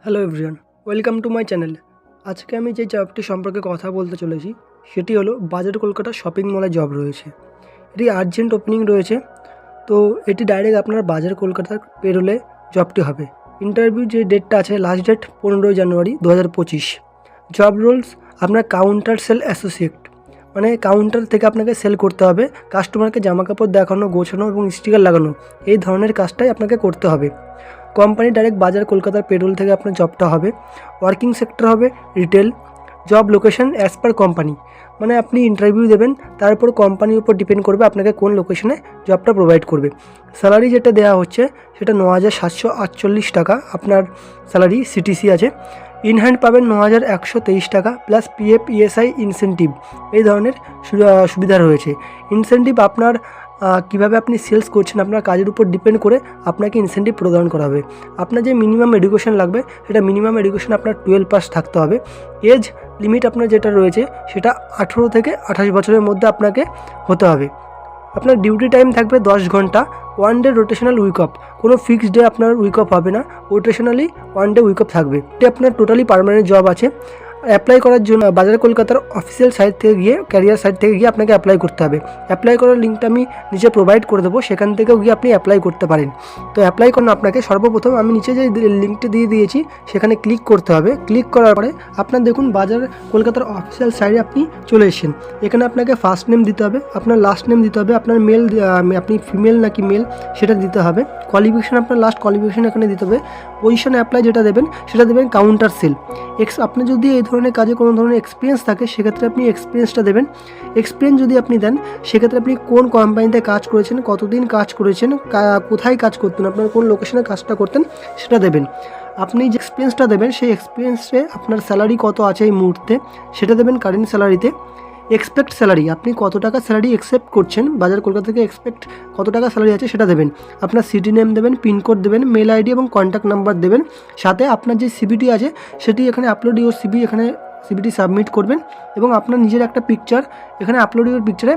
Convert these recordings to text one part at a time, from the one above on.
Hello everyone, welcome to my channel. আজকে আমি যে জবটি সম্পর্কে কথা বলতে চলেছি সেটি হলো বাজার কলকাতা শপিং মলে জব রয়েছে। এটি আর্জেন্ট ওপেনিং রয়েছে, তো এটি ডাইরেক্ট আপনার বাজার কলকাতার পেরোলে জবটি হবে। ইন্টারভিউ যে ডেটটা আছে, লাস্ট ডেট 15 জানুয়ারি 2025। জব রোলস আপনার কাউন্টার সেল অ্যাসোসিয়েট, মানে কাউন্টার থেকে আপনাকে সেল করতে হবে, কাস্টমারকে জামাকাপড় দেখানো, গোছানো এবং স্টিকার লাগানো, এই ধরনের কাজটাই আপনাকে করতে হবে। কোম্পানি ডাইরেক্ট বাজার কলকাতার পেরোল থেকে আপনার জবটা হবে। ওয়ার্কিং সেক্টর হবে retail. Job location as per company, মানে আপনি ইন্টারভিউ দেবেন, তারপর কোম্পানির উপর ডিপেন্ড করবে আপনাকে কোন লোকেশনে জবটা প্রোভাইড করবে। স্যালারি যেটা দেওয়া হচ্ছে সেটা 9,748 টাকা আপনার স্যালারি, সিটিসি আছে। ইন হ্যান্ড পাবেন 9,123 টাকা প্লাস পিএফ, ইএসআই, ইনসেন্টিভ, এই ধরনের সুবিধা রয়েছে। ইনসেন্টিভ আপনার কীভাবে আপনি সেলস করছেন আপনার কাজের উপর ডিপেন্ড করে আপনাকে ইনসেন্টিভ প্রদান করা হবে। আপনার যে মিনিমাম এডুকেশন লাগবে সেটা মিনিমাম এডুকেশন আপনার 12 পাস থাকতে হবে। এজ লিমিট আপনার যেটা রয়েছে সেটা 18 থেকে 28 বছরের মধ্যে আপনাকে হতে হবে। আপনার ডিউটি টাইম থাকবে 10 ঘন্টা। One day rotational week off, কোনো ফিক্সড ডে আপনার উইক অফ হবে না, rotationally one day week off থাকবে। এটি আপনার টোটালি পার্মানেন্ট জব আছে। অ্যাপ্লাই করার জন্য বাজার কলকাতার অফিসিয়াল সাইট থেকে গিয়ে, ক্যারিয়ার সাইট থেকে গিয়ে আপনাকে অ্যাপ্লাই করতে হবে। অ্যাপ্লাই করার লিঙ্কটা আমি নিচে প্রোভাইড করে দেবো, সেখান থেকেও গিয়ে আপনি অ্যাপ্লাই করতে পারেন। তো অ্যাপ্লাই করার আপনাকে সর্বপ্রথম আমি নিচে যে লিঙ্কটি দিয়ে দিয়েছি সেখানে ক্লিক করতে হবে। ক্লিক করার পরে আপনার দেখুন বাজার কলকাতার অফিসিয়াল সাইটে আপনি চলে এসেছেন। এখানে আপনাকে ফার্স্ট নেম দিতে হবে, আপনার লাস্ট নেম দিতে হবে, আপনার মেল, আপনি ফিমেল নাকি মেল সেটা দিতে হবে। কোয়ালিফিকেশন আপনার লাস্ট কোয়ালিফিকেশন এখানে দিতে হবে। পজিশন অ্যাপ্লাই যেটা দেবেন সেটা দেবেন কাউন্টার সেল। আপনি যদি এই ধরনের কাজে কোনো ধরনের এক্সপিরিয়েন্স থাকে সেক্ষেত্রে আপনি এক্সপিরিয়েন্সটা দেবেন। এক্সপিরিয়েন্স যদি আপনি দেন সেক্ষেত্রে আপনি কোন কোম্পানিতে কাজ করেছেন, কতদিন কাজ করেছেন, কোথায় কাজ করতেন, আপনার কোন লোকেশনে কাজটা করতেন সেটা দেবেন। আপনি যে এক্সপিরিয়েন্সটা দেবেন সেই এক্সপিরিয়েন্সে আপনার স্যালারি কত আছে এই মুহূর্তে সেটা দেবেন কারেন্ট স্যালারিতে। এক্সপেক্ট স্যালারি, আপনি কত টাকা স্যালারি এক্সপেক্ট করছেন বাজার কলকাতা থেকে, এক্সপেক্ট কত টাকা স্যালারি আছে সেটা দেবেন। আপনার সিটি নেম দেবেন, পিনকোড দেবেন, মেল আইডি এবং কন্ট্যাক্ট নাম্বার দেবেন। সাথে আপনার যে সিবিটি আছে সেটি এখানে আপলোড ইউর সিবি, এখানে সিবিটি সাবমিট করবেন এবং আপনার নিজের একটা পিকচার এখানে আপলোড ইউর পিকচারে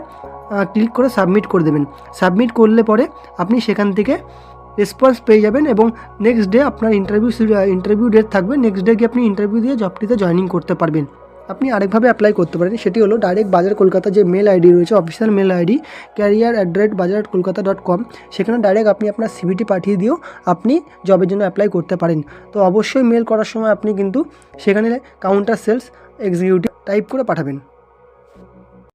ক্লিক করে সাবমিট করে দেবেন। সাবমিট করলে পরে আপনি সেখান থেকে রেসপন্স পেয়ে যাবেন এবং নেক্সট ডে আপনার ইন্টারভিউ ডেট থাকবে। নেক্সট ডে গিয়ে আপনি ইন্টারভিউ দিয়ে জবটিতে জয়েনিং করতে পারবেন। আপনি আরেকভাবে অ্যাপ্লাই করতে পারেন, সেটি হলো ডাইরেক্ট বাজার কলকাতা যে মেল আইডি রয়েছে, অফিসিয়াল মেল আইডি career@bajar-kolkata.com, সেখানে ডাইরেক্ট আপনি আপনার সিভিটি পাঠিয়ে দিয়েও আপনি জবের জন্য অ্যাপ্লাই করতে পারেন। তো অবশ্যই মেল করার সময় আপনি কিন্তু সেখানে কাউন্টার সেলস এক্সিকিউটিভ টাইপ করে পাঠাবেন।